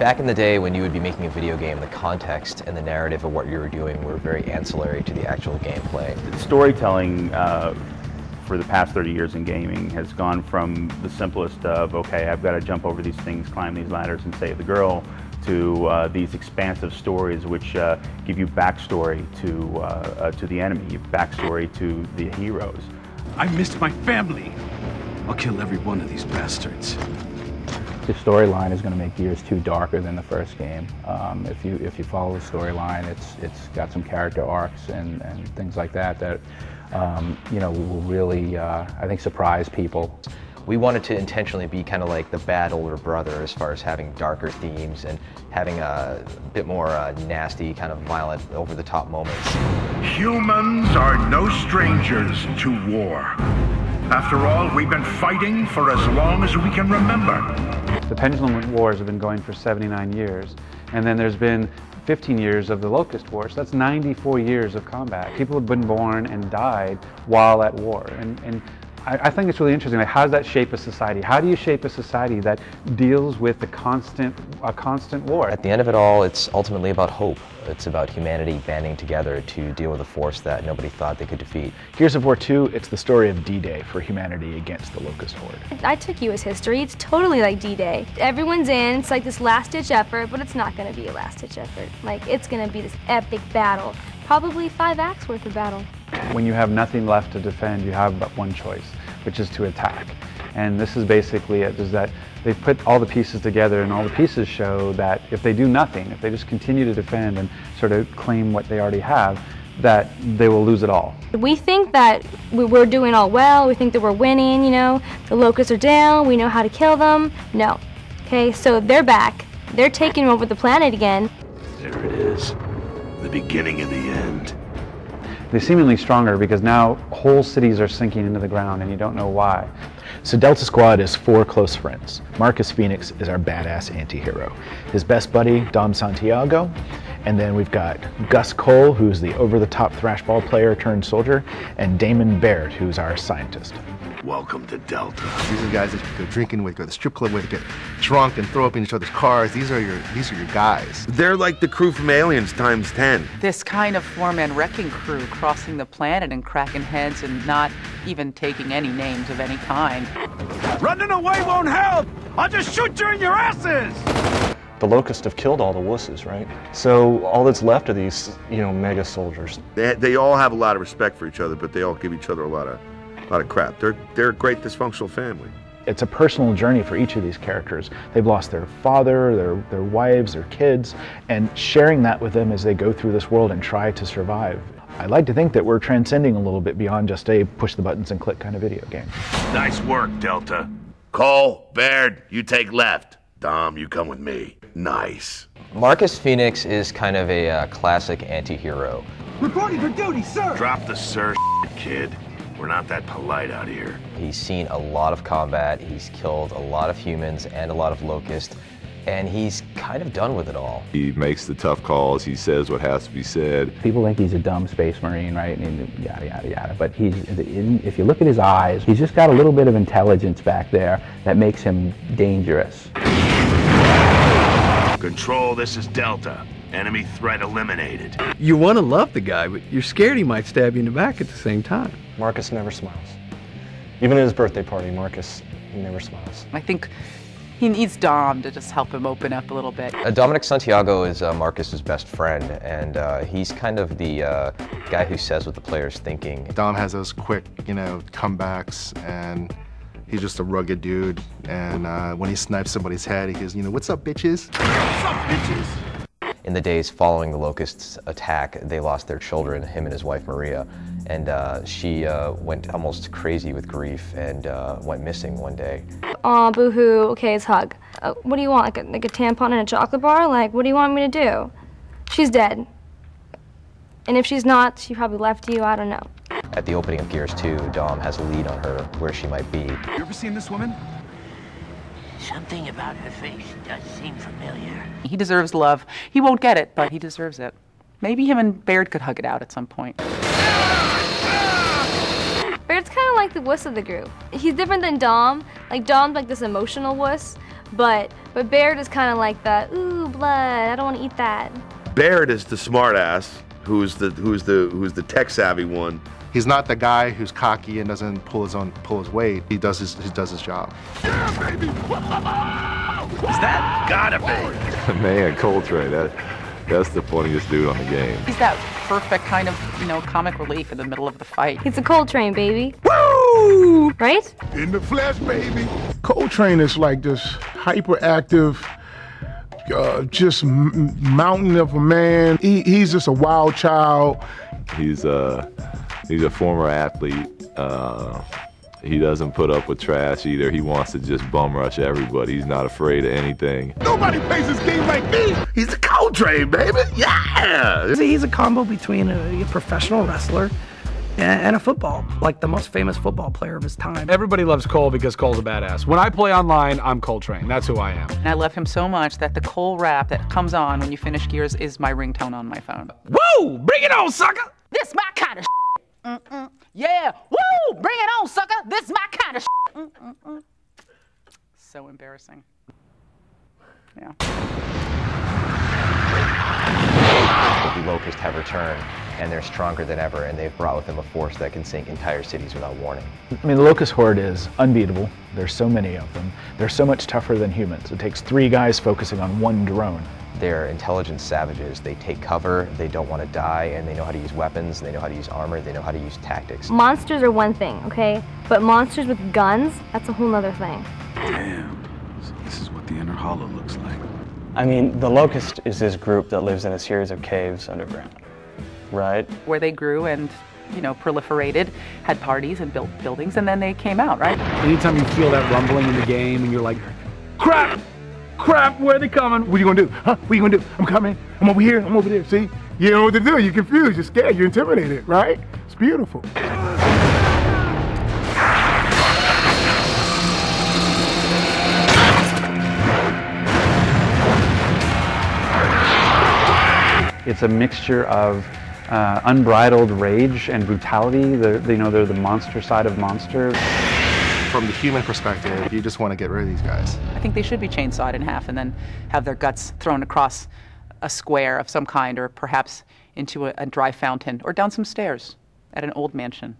Back in the day when you would be making a video game, the context and the narrative of what you were doing were very ancillary to the actual gameplay. Storytelling for the past 30 years in gaming has gone from the simplest of, okay, I've got to jump over these things, climb these ladders and save the girl, to these expansive stories which give you backstory to the enemy, backstory to the heroes. I missed my family. I'll kill every one of these bastards. The storyline is going to make Gears 2 darker than the first game. If you follow the storyline, it's got some character arcs and things like that that you know, will really I think surprise people. We wanted to intentionally be kind of like the bad older brother as far as having darker themes and having a bit more nasty, kind of violent, over-the-top moments. Humans are no strangers to war. After all, we've been fighting for as long as we can remember. The Pendulum Wars have been going for 79 years, and then there's been 15 years of the Locust Wars. That's 94 years of combat. People have been born and died while at war. And I think it's really interesting. Like, how does that shape a society? How do you shape a society that deals with a constant war? At the end of it all, it's ultimately about hope. It's about humanity banding together to deal with a force that nobody thought they could defeat. Gears of War 2, it's the story of D-Day for humanity against the Locust Horde. I took US history. It's totally like D-Day. Everyone's in. It's like this last-ditch effort, but it's not going to be a last-ditch effort. Like, it's going to be this epic battle. Probably 5 acts worth of battle. When you have nothing left to defend, you have but one choice, which is to attack. And this is basically it, is that they've put all the pieces together, and all the pieces show that if they do nothing, if they just continue to defend and sort of claim what they already have, that they will lose it all. We think that we're doing all well. We think that we're winning, you know. The locusts are down. We know how to kill them. No. Okay, so they're back. They're taking over the planet again. There it is. The beginning of the end. They're seemingly stronger because now whole cities are sinking into the ground and you don't know why. So Delta Squad is 4 close friends. Marcus Phoenix is our badass anti-hero. His best buddy, Dom Santiago. And then we've got Gus Cole, who's the over-the-top thrashball player turned soldier, and Damon Baird, who's our scientist. Welcome to Delta. These are the guys that you go drinking with, go to the strip club with, get drunk and throw up in each other's cars. These are your guys. They're like the crew from Aliens times 10. This kind of four-man wrecking crew crossing the planet and cracking heads and not even taking any names of any kind. Running away won't help! I'll just shoot you in your asses! The Locusts have killed all the wusses, right? So all that's left are these, you know, mega soldiers. They all have a lot of respect for each other, but they all give each other a lot of crap. They're a great dysfunctional family. It's a personal journey for each of these characters. They've lost their father, their wives, their kids, and sharing that with them as they go through this world and try to survive. I like to think that we're transcending a little bit beyond just a push the buttons and click kind of video game. Nice work, Delta. Cole, Baird, you take left. Dom, you come with me. Nice. Marcus Phoenix is kind of a classic anti-hero. Reporting for duty, sir! Drop the sir kid. We're not that polite out here. He's seen a lot of combat, he's killed a lot of humans and a lot of locusts, and he's kind of done with it all. He makes the tough calls, he says what has to be said. People think he's a dumb space marine, right? And yada, yada, yada. But if you look at his eyes, he's just got a little bit of intelligence back there that makes him dangerous. Control, this is Delta. Enemy threat eliminated. You want to love the guy, but you're scared he might stab you in the back at the same time. Marcus never smiles. Even at his birthday party, Marcus, he never smiles. I think he needs Dom to just help him open up a little bit. Dominic Santiago is Marcus's best friend, and he's kind of the guy who says what the player's thinking. Dom has those quick, you know, comebacks, and he's just a rugged dude. And when he snipes somebody's head, he goes, you know, what's up, bitches? What's up, bitches? In the days following the Locusts' attack, they lost their children, him and his wife Maria, and she went almost crazy with grief and went missing one day. Aw, boo-hoo, okay, it's hug. What do you want, like a tampon and a chocolate bar? Like, what do you want me to do? She's dead. And if she's not, she probably left you, I don't know. At the opening of Gears 2, Dom has a lead on her, where she might be. You ever seen this woman? Something about her face does seem familiar. He deserves love. He won't get it, but he deserves it. Maybe him and Baird could hug it out at some point. Baird's kind of like the wuss of the group. He's different than Dom. Like, Dom's like this emotional wuss, But Baird is kind of like the, ooh, blood, I don't want to eat that. Baird is the smartass, who's the tech savvy one. He's not the guy who's cocky and doesn't pull his weight. He does his job. Yeah, baby! Is that gotta be? Man, Coltrane, that's the funniest dude on the game. He's that perfect kind of, comic relief in the middle of the fight. He's a Coltrane, baby. Woo! Right? In the flesh, baby. Coltrane is like this hyperactive, just mountain of a man. He's just a wild child. He's a former athlete. He doesn't put up with trash either. He wants to just bum rush everybody. He's not afraid of anything. Nobody plays this game like me. He's a Coltrane, baby. Yeah. He's a combo between a professional wrestler and a football, like the most famous football player of his time. Everybody loves Cole because Cole's a badass. When I play online, I'm Coltrane. That's who I am. And I love him so much that the Cole rap that comes on when you finish Gears is my ringtone on my phone. Woo! Bring it on, sucker! This my kind of Yeah! Woo! Bring it on, sucker! This my kind of So embarrassing. Yeah. The Locusts have returned, and they're stronger than ever, and they've brought with them a force that can sink entire cities without warning. I mean, the Locust Horde is unbeatable. There's so many of them. They're so much tougher than humans. It takes 3 guys focusing on 1 drone. They're intelligent savages. They take cover, they don't want to die, and they know how to use weapons, they know how to use armor, they know how to use tactics. Monsters are one thing, okay? But monsters with guns, that's a whole nother thing. Damn, so this is what the inner hollow looks like. I mean, the Locust is this group that lives in a series of caves underground, right? Where they grew and, proliferated, had parties and built buildings, and then they came out, right? Anytime you feel that rumbling in the game and you're like, crap! Crap, where are they coming? What are you gonna do? Huh? What are you gonna do? I'm coming. I'm over here. I'm over there. See? You don't know what to do. You're confused. You're scared. You're intimidated, right? It's beautiful. It's a mixture of unbridled rage and brutality. They're the monster side of monster. From the human perspective, you just want to get rid of these guys. I think they should be chainsawed in half and then have their guts thrown across a square of some kind, or perhaps into a dry fountain, or down some stairs at an old mansion.